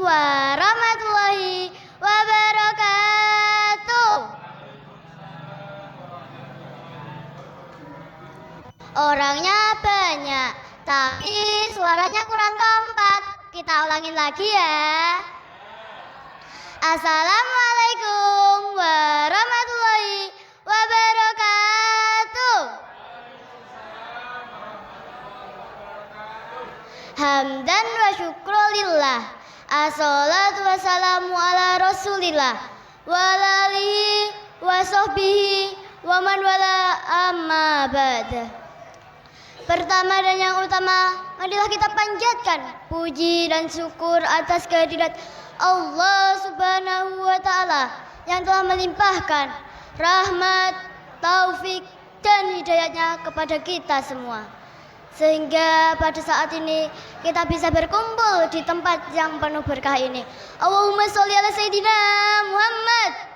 warahmatullahi wabarakatuh. Orangnya banyak, tapi suaranya kurang kompak. Kita ulangin lagi ya. Assalamualaikum warahmatullahi wabarakatuh. Hamdan wa syukrulillah. Assalatu wassalamu ala rasulillah wa alihi wa sahbihi wa man wala amma ba'da. Pertama dan yang utama, marilah kita panjatkan puji dan syukur atas kehadirat Allah Subhanahu wa Ta'ala yang telah melimpahkan rahmat, taufik, dan hidayatnya kepada kita semua, sehingga pada saat ini kita bisa berkumpul di tempat yang penuh berkah ini. Allahumma sholli ala Sayyidina Muhammad.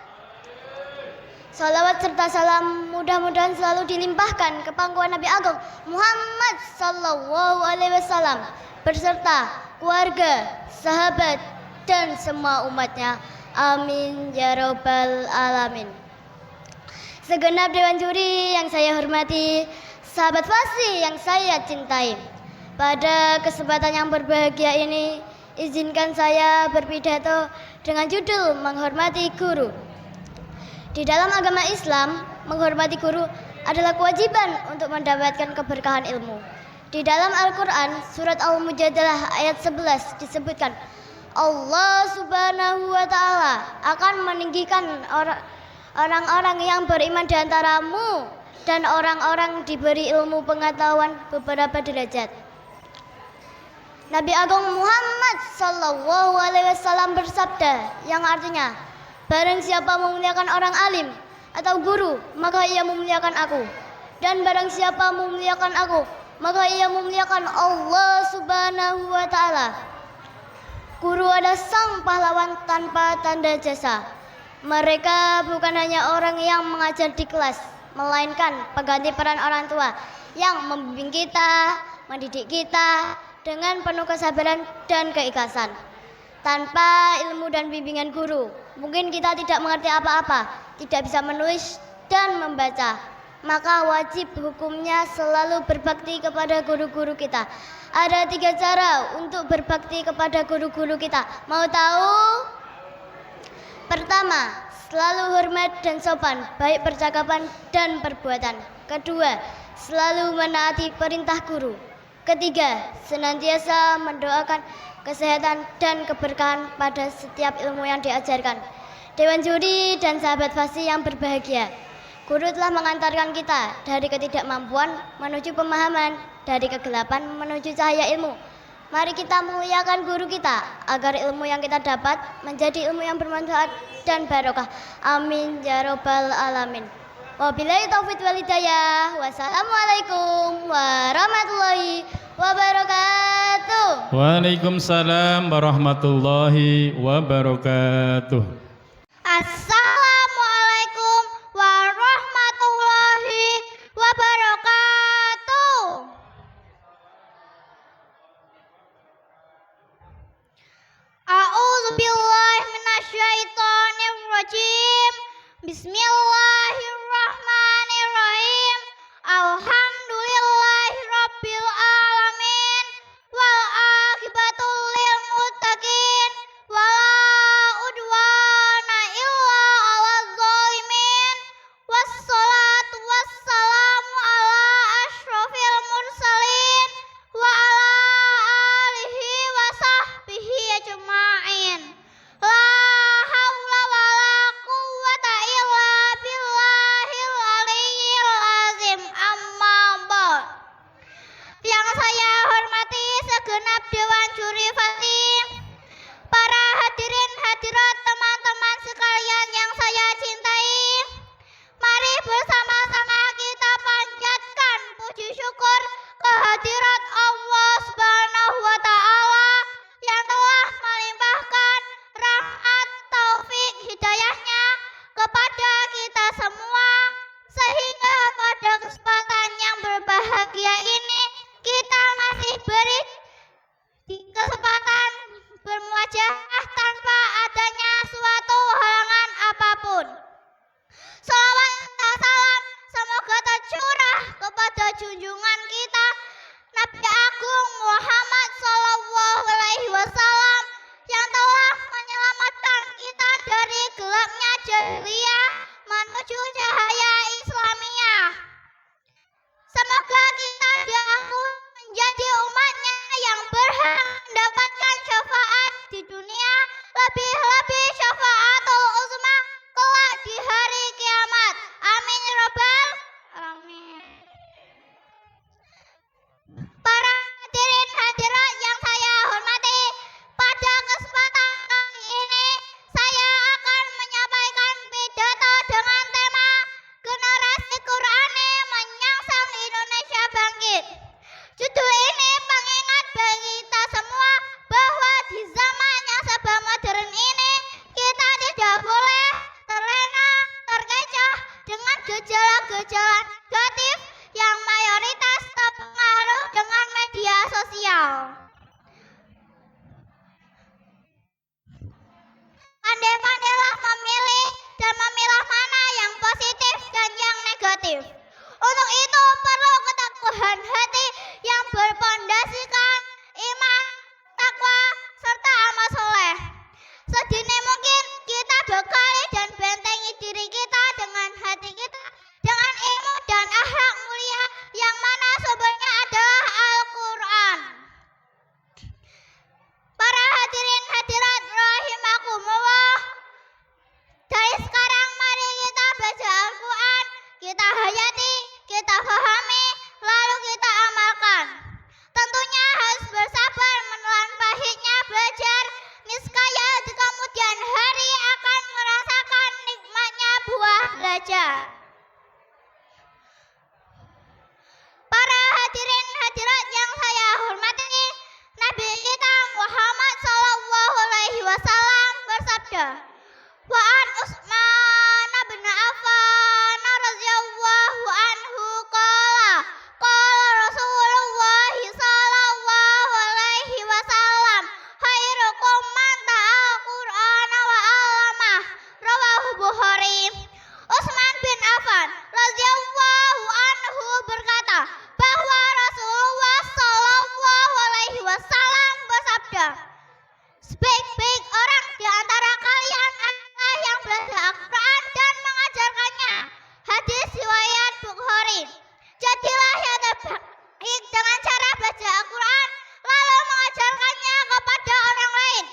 Salawat serta salam mudah-mudahan selalu dilimpahkan ke pangkuan Nabi Agung Muhammad sallallahu alaihi wasallam beserta keluarga, sahabat, dan semua umatnya. Amin ya rabbal alamin. Segenap dewan juri yang saya hormati, sahabat fasih yang saya cintai, pada kesempatan yang berbahagia ini, izinkan saya berpidato dengan judul menghormati guru. Di dalam agama Islam, menghormati guru adalah kewajiban untuk mendapatkan keberkahan ilmu. Di dalam Al-Quran, surat Al-Mujadalah ayat 11 disebutkan, Allah Subhanahu wa Ta'ala akan meninggikan orang-orang yang beriman di antaramu dan orang-orang diberi ilmu pengetahuan beberapa derajat. Nabi Agung Muhammad sallallahu alaihi wasallam bersabda yang artinya, barang siapa memuliakan orang alim atau guru, maka ia memuliakan aku. Dan barang siapa memuliakan aku, maka ia memuliakan Allah Subhanahu wa Ta'ala. Guru adalah sang pahlawan tanpa tanda jasa. Mereka bukan hanya orang yang mengajar di kelas, melainkan pengganti peran orang tua yang membimbing kita, mendidik kita dengan penuh kesabaran dan keikhlasan. Tanpa ilmu dan bimbingan guru, mungkin kita tidak mengerti apa-apa, tidak bisa menulis dan membaca. Maka wajib hukumnya selalu berbakti kepada guru-guru kita. Ada 3 cara untuk berbakti kepada guru-guru kita. Mau tahu? Pertama, selalu hormat dan sopan, baik percakapan dan perbuatan. Kedua, selalu menaati perintah guru. Ketiga, senantiasa mendoakan kesehatan dan keberkahan pada setiap ilmu yang diajarkan. Dewan juri dan sahabat fasih yang berbahagia, guru telah mengantarkan kita dari ketidakmampuan menuju pemahaman, dari kegelapan menuju cahaya ilmu. Mari kita muliakan guru kita agar ilmu yang kita dapat menjadi ilmu yang bermanfaat dan barokah. Amin ya rabbal alamin. Wabillahi taufiq wal hidayah. Wassalamualaikum warahmatullahi wabarakatuh. Waalaikumsalam warahmatullahi wabarakatuh. Assalamualaikum warahmatullahi wabarakatuh. A'udzu billahi minasyaitonir rajim. Bismillahirrahmanirrahim. Alhamdulillahirabbil alamin wal aqibatu lil muttaqin wala udwana illa 'alal zalimin. Wassalatu wassalamu ala asyrofil mursalin wa ala alihi wa sahbihi ajma'in. La haula wala quwwata illa billah. saja tanpa adanya suatu halangan apapun. Salawat dan salam semoga tercurah kepada junjungan kita Nabi Agung Muhammad Sallallahu Alaihi Wasallam yang telah menyelamatkan kita dari gelapnya jahiliyah menuju cahaya Islamiyah. Semoga kita diampuni menjadi umatnya yang berhak mendapatkan syafaat di dunia, lebih-lebih syafaatul uzma kelak di hari kiamat. Amin ya rabbal alamin. Para hadirin hadirat yang saya hormati, pada kesempatan kali ini saya akan menyampaikan pidato dengan tema Generasi Qur'ani Menyongsong Indonesia Bangkit. Judul ini pengingat bagi kita semua bahwa di zaman yang serba modern ini kita tidak boleh terlena, terkecoh dengan gejala-gejala negatif yang mayoritas terpengaruh dengan media sosial. Pandai-pandailah memilih dan memilah mana yang positif dan yang negatif. Untuk itu perlu keteguhan hati yang berpondasikan iman, takwa, serta amal soleh. Sedini mungkin kita bekali dan bentengi diri kita dengan hati kita dengan ilmu dan akhlak mulia yang mana sumbernya adalah Al-Quran. Para hadirin hadirat rahimakumullah, dari sekarang mari kita baca Al-Quran, kita hayati, kita fahami, lalu kita amalkan. Tentunya harus bersabar menelan pahitnya belajar, niscaya di kemudian hari akan merasakan nikmatnya buah belajar. Para hadirin hadirat yang saya hormati, Nabi kita Muhammad Sallallahu Alaihi Wasallam bersabda, "Wa'an Utsman bin Affan radhiyallahu anhu qala Rasulullah sallallahu alaihi wasallam, khairukum man ta'al Qur'ana wa 'allamah." Rawahu Bukhari. Utsman bin Affan radhiyallahu anhu berkata bahwa Rasulullah sallallahu alaihi wasallam bersabda, "Sebaik-baik orang di antara kalian adalah yang belajar Al-Quran dan mengajarkannya." Hadis riwayat Bukhari. Jadilah yang terbaik dengan cara belajar Al-Quran lalu mengajarkannya kepada orang lain.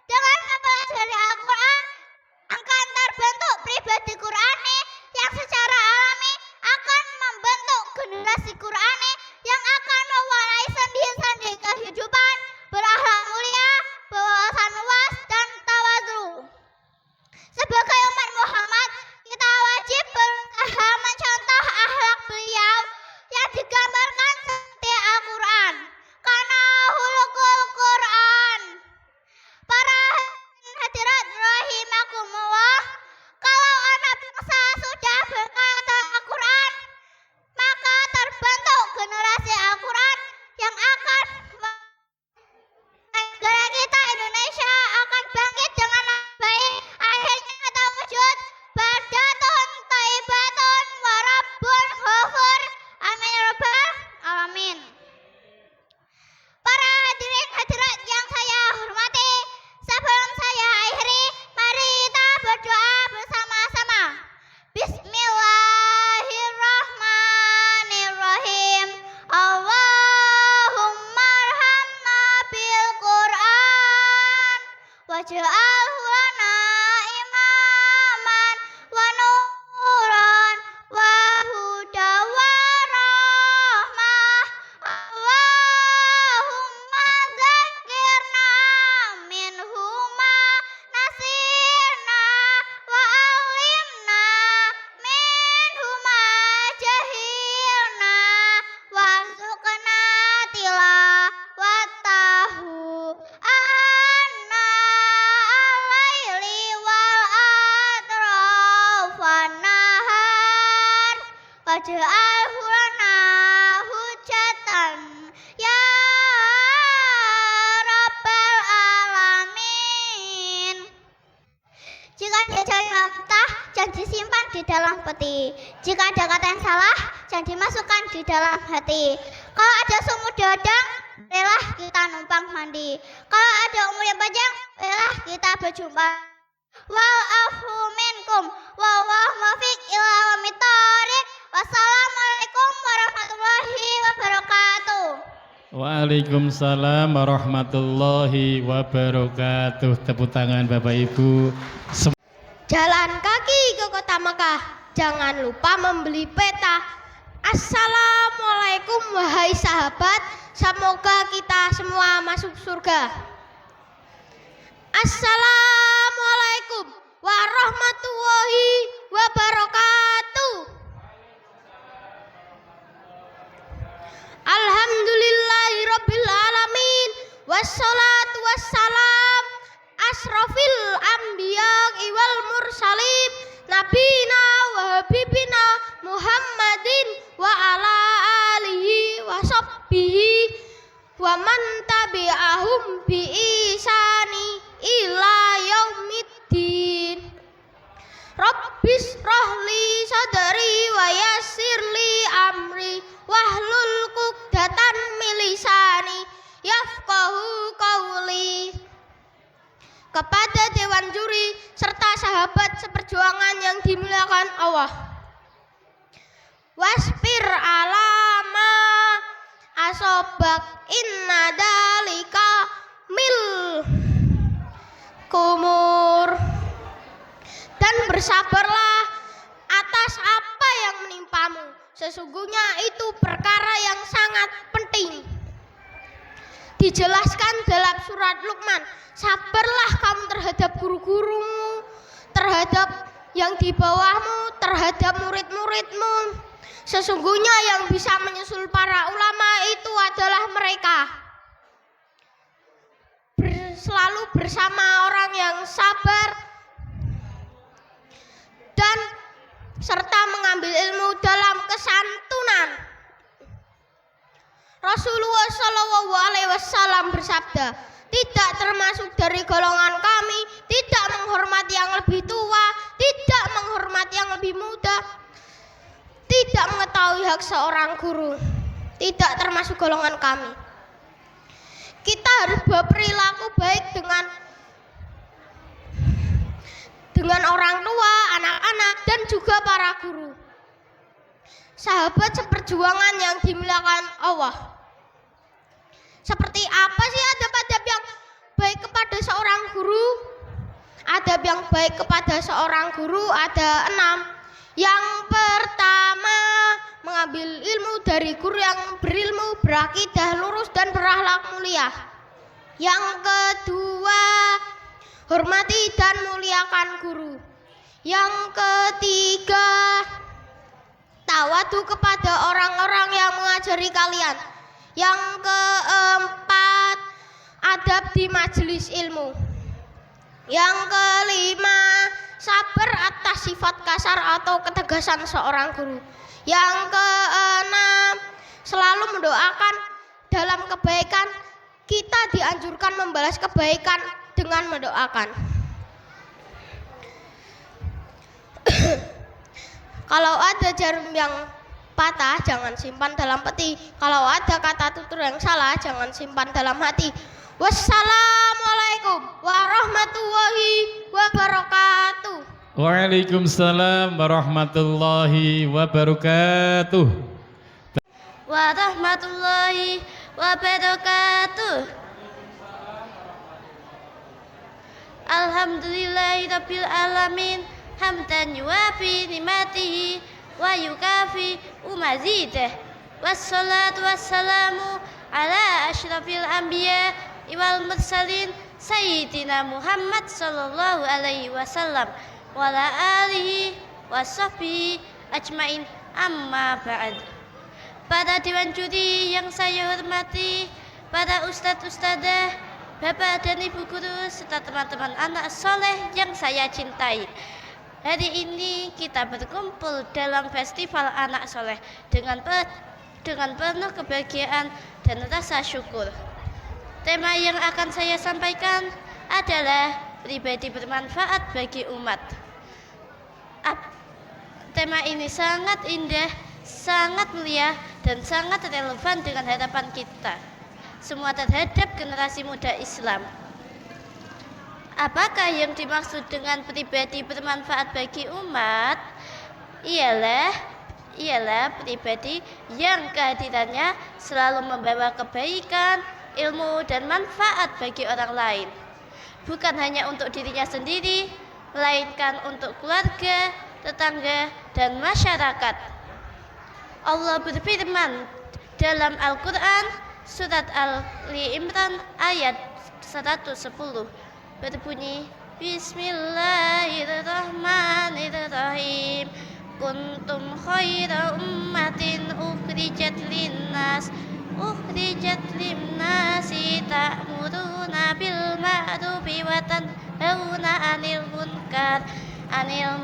Dengan mempelajari Al-Quran akan terbentuk pribadi Qur'ani yang secara alami akan membentuk generasi Qur'ani yang akan mewarnai sendi-sendi kehidupan, berakhlak mulia, berwawasan luas, dan tawadhu. Sebagai umat Muhammad, kita wajib berusaha mencontoh akhlak beliau yang digambarkan seperti Al-Quran, karena hulukul Quran. Para hadirat rahimakumullah, kalau anak bangsa sudah berkata Al-Quran, maka terbentuk generasi Al-Quran yang akan negara kita Indonesia akan bangkit dengan baik. Akhirnya terwujud badatun taibatun warabbun ghafur. Amin ya rabbal alamin. Para hadirin hadirat yang saya hormati, sebelum saya akhiri, mari kita berdoa bersama-sama. Bismillahirrahmanirrahim. Allahumma arhamna bil Qur'an waj'alhu lana imaman wa nuran wa huda wa rahmah. Allahumma dzakirna minhuma nasirna wa alimna minhuma jahilna warzuqna tilawatahu anna alaili wal atrafan nahar waj'alhu lana hujatan ya rabbal alamin. disimpan di dalam peti. Jika ada kata yang salah, jangan dimasukkan di dalam hati. Kalau ada sumur dadang, rela kita numpang mandi. Kalau ada umur yang panjang, rela kita berjumpa. Wa'afu minkum wallahu muwaffiq ila aqwamit thoriq. Wassalamualaikum warahmatullahi wabarakatuh. Waalaikumsalam warahmatullahi wabarakatuh. Tepuk tangan Bapak Ibu. Jalan kaki ke kota Mekah, jangan lupa membeli peta. Assalamualaikum wahai sahabat, semoga kita semua masuk surga. Assalamualaikum warahmatullahi wabarakatuh. Alhamdulillahirabbil alamin, wassalatu wassalam asrofil anbiya wal mursalin, nabina wa habibina Muhammadin wa ala alihi wa sahbihi wa man tabi'ahum bi ihsani ila yaumiddin. Rabbis rohli sadari wa yassirli amri wahlul uqdatan min lisani yafqahu qawli. Kepada dewan juri serta sahabat seperjuangan yang dimuliakan Allah, wasfir alama asobak inna dalika mil kumur, dan bersabarlah atas apa yang menimpamu, sesungguhnya itu perkara yang sangat penting. Dijelaskan dalam surat Luqman, sabarlah kamu terhadap guru-gurumu, terhadap yang di bawahmu, terhadap murid-muridmu. Sesungguhnya yang bisa menyusul para ulama itu adalah mereka. Selalu bersama orang yang sabar dan serta mengambil ilmu dalam kesantunan. Rasulullah Shallallahu Alaihi Wasallam bersabda, tidak termasuk dari golongan kami tidak menghormati yang lebih tua, tidak menghormati yang lebih muda, tidak mengetahui hak seorang guru, tidak termasuk golongan kami. Kita harus berperilaku baik dengan orang tua, anak-anak, dan juga para guru. Sahabat seperjuangan yang dimuliakan Allah. Seperti apa sih adab-adab yang baik kepada seorang guru? Adab yang baik kepada seorang guru ada 6. Yang pertama, mengambil ilmu dari guru yang berilmu, berakidah lurus, dan berakhlak mulia. Yang kedua, hormati dan muliakan guru. Yang ketiga, tawadu kepada orang-orang yang mengajari kalian. Yang keempat, adab di majelis ilmu. Yang kelima, sabar atas sifat kasar atau ketegasan seorang guru. Yang keenam, selalu mendoakan dalam kebaikan. Kita dianjurkan membalas kebaikan dengan mendoakan. Kalau ada jarum yang patah, jangan simpan dalam peti. Kalau ada kata tutur yang salah, jangan simpan dalam hati. Wassalamualaikum warahmatullahi wabarakatuh. Waalaikumsalam warahmatullahi wabarakatuh. Warahmatullahi wabarakatuh. Alhamdulillahirabbil alamin, hamdan yuwafi nimatihi wa yukafi umazidah. Wassalatu wassalamu ala asyrafil anbiya wal mursalin sayyidina Muhammad sallallahu alaihi wasallam wa ala alihi wa sahbihi ajmain, amma ba'd. Para dewan juri yang saya hormati, para ustadz-ustadzah, bapak dan ibu guru, serta teman-teman anak soleh yang saya cintai. Hari ini kita berkumpul dalam festival anak soleh dengan penuh kebahagiaan dan rasa syukur. Tema yang akan saya sampaikan adalah pribadi bermanfaat bagi umat. Tema ini sangat indah, sangat mulia, dan sangat relevan dengan harapan kita semua terhadap generasi muda Islam. Apakah yang dimaksud dengan pribadi bermanfaat bagi umat? Ialah pribadi yang kehadirannya selalu membawa kebaikan, ilmu, dan manfaat bagi orang lain. Bukan hanya untuk dirinya sendiri, melainkan untuk keluarga, tetangga, dan masyarakat. Allah berfirman dalam Al-Quran surat Ali Imran ayat 110 berbunyi, Bismillahirrahmanirrahim. Kuntum khaira ummatin ukhrijat linnasi ta'muruna bil ma'rufi wa tanhauna 'anil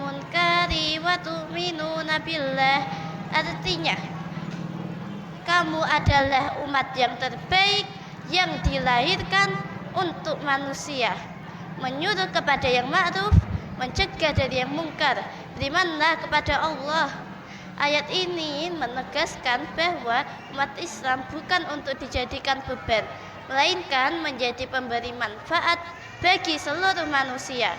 munkari wa tu'minuna billah. Artinya, kamu adalah umat yang terbaik yang dilahirkan untuk manusia, menyuruh kepada yang ma'ruf, mencegah dari yang mungkar, berimanlah kepada Allah. Ayat ini menegaskan bahwa umat Islam bukan untuk dijadikan beban, melainkan menjadi pemberi manfaat bagi seluruh manusia.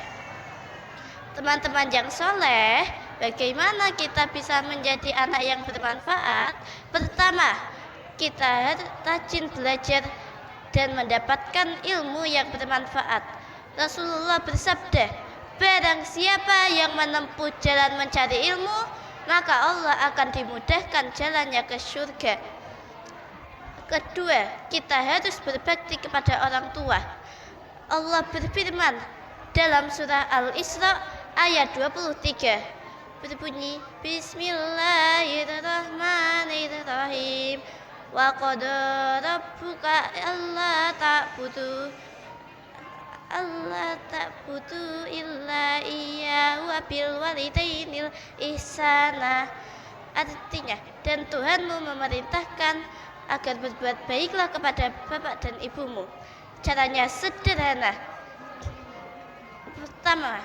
Teman-teman yang soleh, bagaimana kita bisa menjadi anak yang bermanfaat? Pertama, kita rajin belajar dan mendapatkan ilmu yang bermanfaat. Rasulullah bersabda, barang siapa yang menempuh jalan mencari ilmu, maka Allah akan dimudahkan jalannya ke surga. Kedua, kita harus berbakti kepada orang tua. Allah berfirman dalam surah Al-Isra ayat 23 berbunyi, Bismillahirrahmanirrahim. Wa qada rabbuka alla ta'budu illa iyyahu wa bil walidainil ihsana. Artinya, dan Tuhanmu memerintahkan agar berbuat baiklah kepada bapak dan ibumu. Caranya sederhana. Pertama,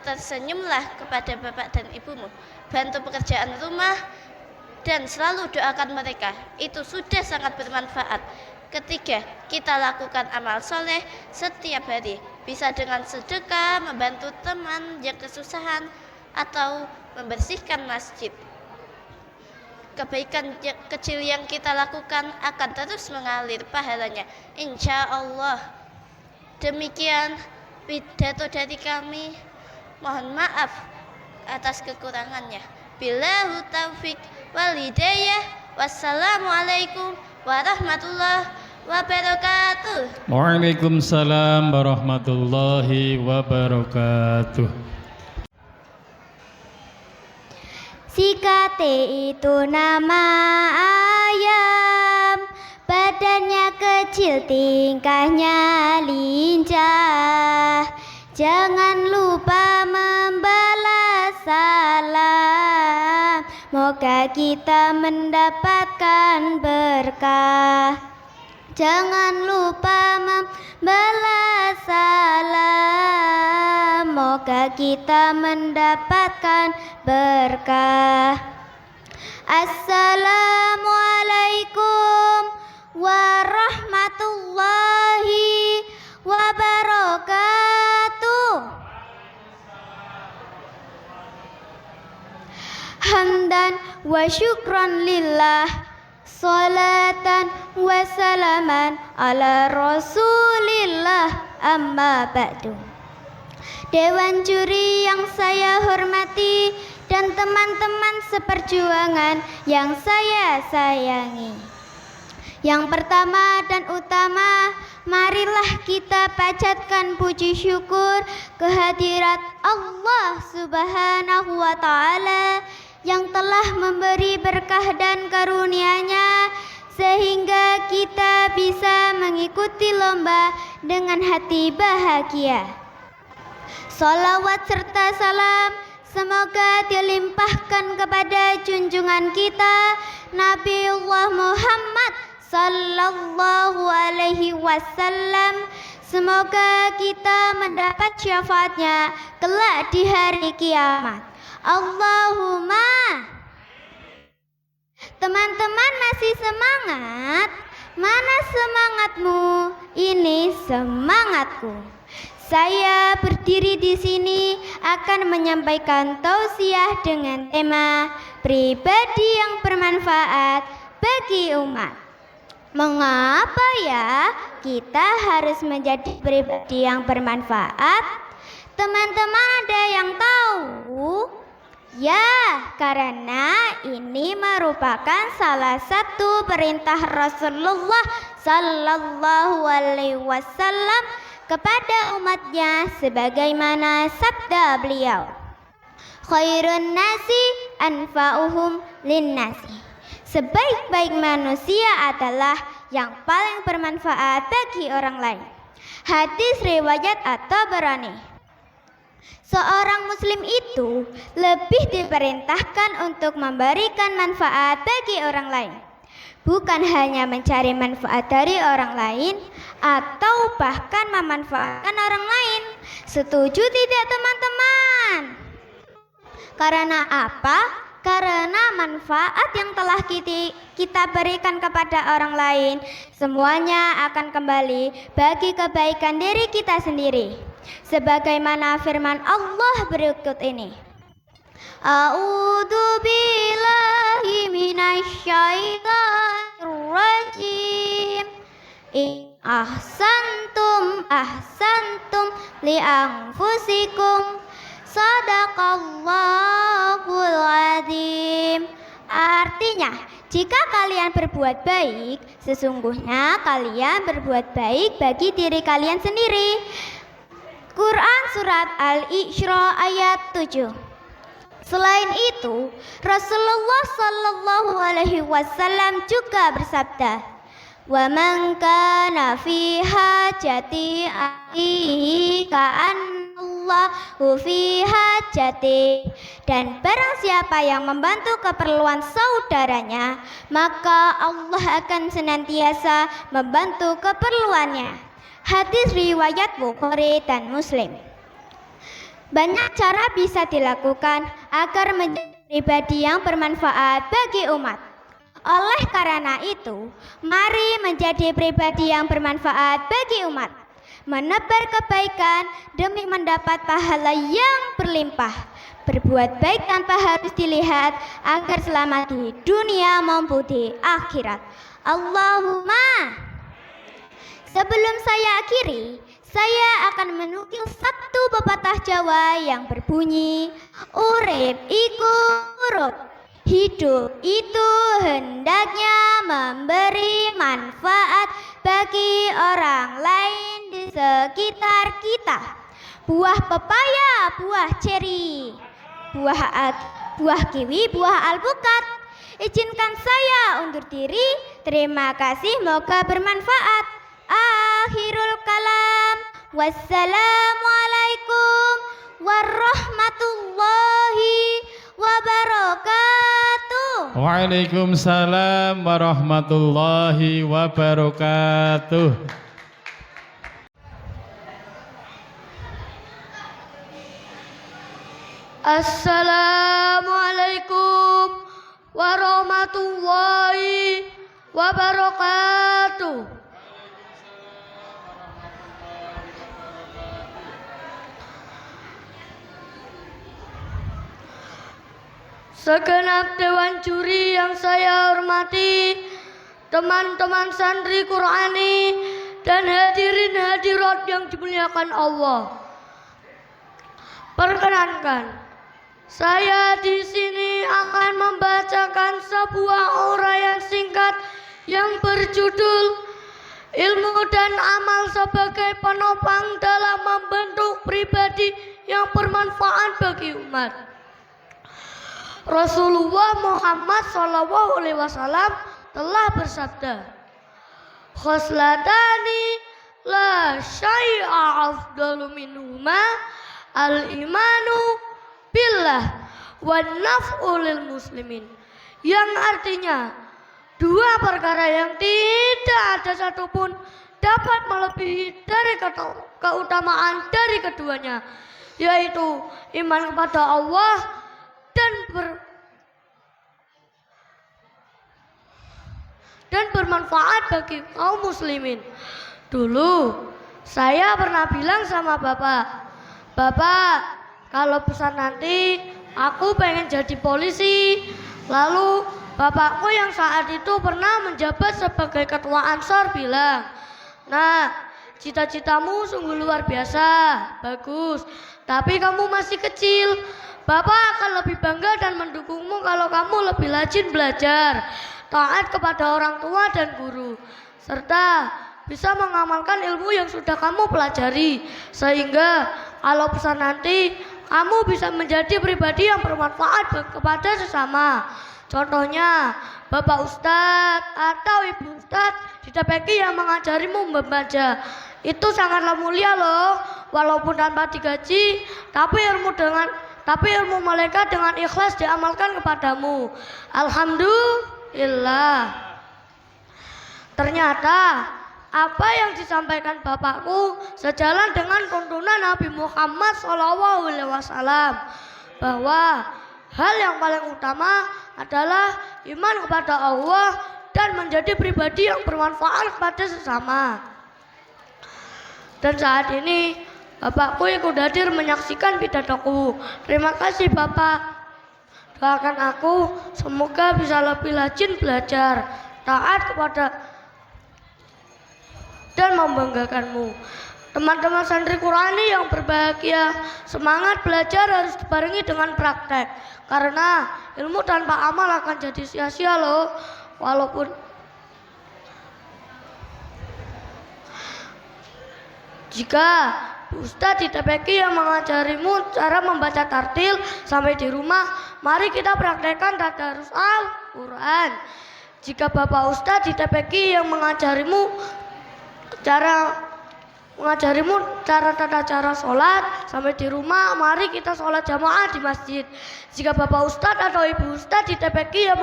tersenyumlah kepada bapak dan ibumu, bantu pekerjaan rumah, dan selalu doakan mereka. Itu sudah sangat bermanfaat. Ketiga, kita lakukan amal soleh setiap hari, bisa dengan sedekah, membantu teman yang kesusahan, atau membersihkan masjid. Kebaikan kecil yang kita lakukan akan terus mengalir pahalanya, insya Allah. Demikian pidato dari kami. Mohon maaf atas kekurangannya. Billahi taufik wal hidayah. Wassalamualaikum warahmatullahi wabarakatuh. Waalaikumsalam warahmatullahi wabarakatuh. Sikate itu nama ayam, badannya kecil, tingkahnya lincah. Jangan lupa membalas salam, moga kita mendapatkan berkah. Jangan lupa membalas salam, moga kita mendapatkan berkah. Assalamualaikum warahmatullahi wabarakatuh. Hamdan wa syukran lillah, salatan wa salaman ala rasulillah, amma ba'du. Dewan juri yang saya hormati dan teman-teman seperjuangan yang saya sayangi. Yang pertama dan utama, marilah kita panjatkan puji syukur kehadirat Allah Subhanahu wa Ta'ala yang telah memberi berkah dan karunia-Nya sehingga kita bisa mengikuti lomba dengan hati bahagia. Salawat serta salam semoga dilimpahkan kepada junjungan kita Nabiullah Muhammad sallallahu alaihi wasallam, Semoga kita mendapat syafaatnya kelak di hari kiamat. Allahumma. Teman-teman masih semangat? Mana semangatmu? Ini semangatku. Saya berdiri di sini akan menyampaikan tausiah dengan tema pribadi yang bermanfaat bagi umat. Mengapa ya kita harus menjadi pribadi yang bermanfaat? Teman-teman ada yang tahu? Ya, karena ini merupakan salah satu perintah Rasulullah Sallallahu Alaihi Wasallam kepada umatnya sebagaimana sabda beliau, khairun nasi anfa'uhum linnasi. Sebaik-baik manusia adalah yang paling bermanfaat bagi orang lain. Hadis riwayat At-Tabarani. Seorang muslim itu lebih diperintahkan untuk memberikan manfaat bagi orang lain, bukan hanya mencari manfaat dari orang lain atau bahkan memanfaatkan orang lain. Setuju tidak teman-teman? Karena apa? Karena manfaat yang telah kita berikan kepada orang lain semuanya akan kembali bagi kebaikan diri kita sendiri. Sebagaimana firman Allah berikut ini. A'udzu billahi minasyaitonir rajim. In ahsantum ahsantum li anfusikum. Sadaqallahul adzim. Artinya, jika kalian berbuat baik, sesungguhnya kalian berbuat baik bagi diri kalian sendiri. Quran Surat Al-Isra ayat 7. Selain itu, Rasulullah Sallallahu Alaihi Wasallam juga bersabda, wa man kana fi hajati akhihi ka'annallahu fi hajati. Dan barang siapa yang membantu keperluan saudaranya, maka Allah akan senantiasa membantu keperluannya. Hadis riwayat Bukhari dan Muslim. Banyak cara bisa dilakukan agar menjadi pribadi yang bermanfaat bagi umat. Oleh karena itu, mari menjadi pribadi yang bermanfaat bagi umat, menebar kebaikan demi mendapat pahala yang berlimpah. Berbuat baik tanpa harus dilihat agar selamat di dunia maupun di akhirat. Allahumma. Sebelum saya akhiri, saya akan menukil satu pepatah Jawa yang berbunyi, urip iku urup. Hidup itu hendaknya memberi manfaat bagi orang lain di sekitar kita. Buah pepaya, buah ceri, buah kiwi, buah alpukat. Izinkan saya undur diri. Terima kasih, moga bermanfaat. Akhirul kalam. Wassalamualaikum warahmatullahi wabarakatuh. Waalaikumsalam warahmatullahi wabarakatuh. Assalamualaikum warahmatullahi wabarakatuh. Segenap dewan juri yang saya hormati, teman-teman santri Qurani dan hadirin hadirat yang dimuliakan Allah. Perkenankan, saya di sini akan membacakan sebuah uraian singkat yang berjudul Ilmu dan Amal sebagai Penopang dalam Membentuk Pribadi yang Bermanfaat bagi Umat. Rasulullah Muhammad SAW telah bersabda, khoslatani la syai'a afdalu minhuma al-imanu billah wa naf'u lil muslimin. Yang artinya, dua perkara yang tidak ada satupun dapat melebihi dari keutamaan dari keduanya, yaitu iman kepada Allah dan bermanfaat bagi kaum muslimin. Dulu saya pernah bilang sama Bapak, kalau besar nanti aku pengen jadi polisi. Lalu bapakku yang saat itu pernah menjabat sebagai ketua Ansor bilang, "Nah, cita-citamu sungguh luar biasa, bagus. Tapi kamu masih kecil. Bapak akan lebih bangga dan mendukungmu kalau kamu lebih rajin belajar, taat kepada orang tua dan guru, serta bisa mengamalkan ilmu yang sudah kamu pelajari, sehingga kalau besar nanti kamu bisa menjadi pribadi yang bermanfaat kepada sesama. Contohnya Bapak Ustadz atau Ibu Ustadz di TPQ yang mengajarimu membaca. Itu sangatlah mulia loh, walaupun tanpa digaji, tapi ilmu mereka dengan ikhlas diamalkan kepadamu. Alhamdulillah." Ternyata apa yang disampaikan bapakku sejalan dengan tuntunan Nabi Muhammad SAW, bahwa hal yang paling utama adalah iman kepada Allah dan menjadi pribadi yang bermanfaat kepada sesama. Dan saat ini bapakku ikut hadir menyaksikan pidatoku. Terima kasih Bapak. Doakan aku semoga bisa lebih rajin belajar, taat kepada dan membanggakanmu. Teman-teman santri Qurani yang berbahagia, semangat belajar harus dibarengi dengan praktek, karena ilmu tanpa amal akan jadi sia-sia loh. Walaupun jika Ustadz di TPQ yang mengajarimu cara membaca tartil sampai di rumah, mari kita praktekkan tadarus Al-Quran. Jika Bapak Ustadz di TPQ yang mengajarimu cara tata cara sholat sampai di rumah, mari kita sholat jamaah di masjid. Jika Bapak Ustadz atau Ibu Ustadz di TPQ yang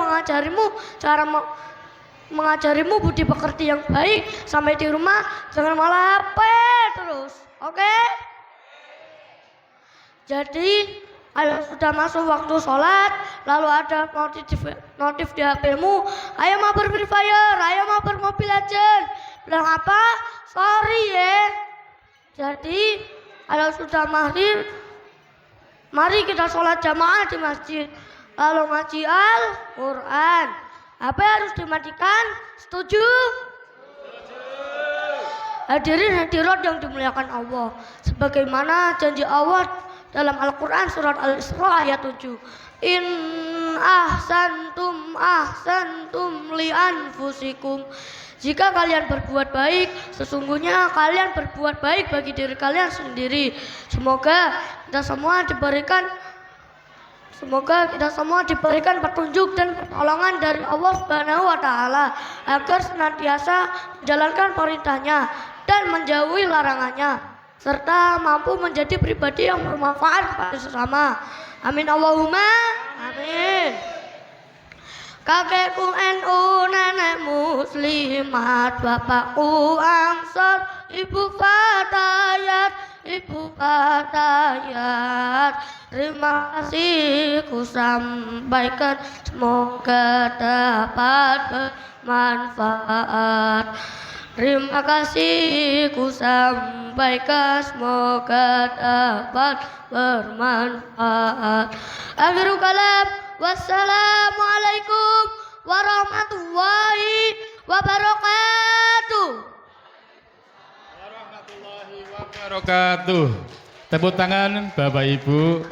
mengajarimu budi pekerti yang baik sampai di rumah, jangan malah HP terus, oke? Jadi kalau sudah masuk waktu sholat, lalu ada notif di HP-mu, ayo mabar Free Fire, ayo mabar Mobile Legends. Bilang apa? Sorry ya. Jadi kalau sudah maghrib, mari kita sholat jamaah di masjid, lalu ngaji Al-Quran. HP harus dimatikan. Setuju? Hadirin hadirat yang dimuliakan Allah, sebagaimana janji Allah dalam Al-Quran surat Al-Isra ayat 7. In ahsantum li anfusikum. Jika kalian berbuat baik, sesungguhnya kalian berbuat baik bagi diri kalian sendiri. Semoga kita semua diberikan petunjuk dan pertolongan dari Allah Subhanahu wa taala agar senantiasa menjalankan perintahnya dan menjauhi larangannya, serta mampu menjadi pribadi yang bermanfaat kepada sesama. Amin Allahumma amin. Kakekku NU, nenek muslimat, bapakku Ansor, ibu fatayat. Terima kasih ku sampaikan, semoga dapat bermanfaat. Terima kasih ku sampaikan, semoga dapat bermanfaat. Akhirul kalam, wassalamualaikum warahmatullahi wabarakatuh. Warahmatullahi wabarakatuh. Tepuk tangan Bapak Ibu.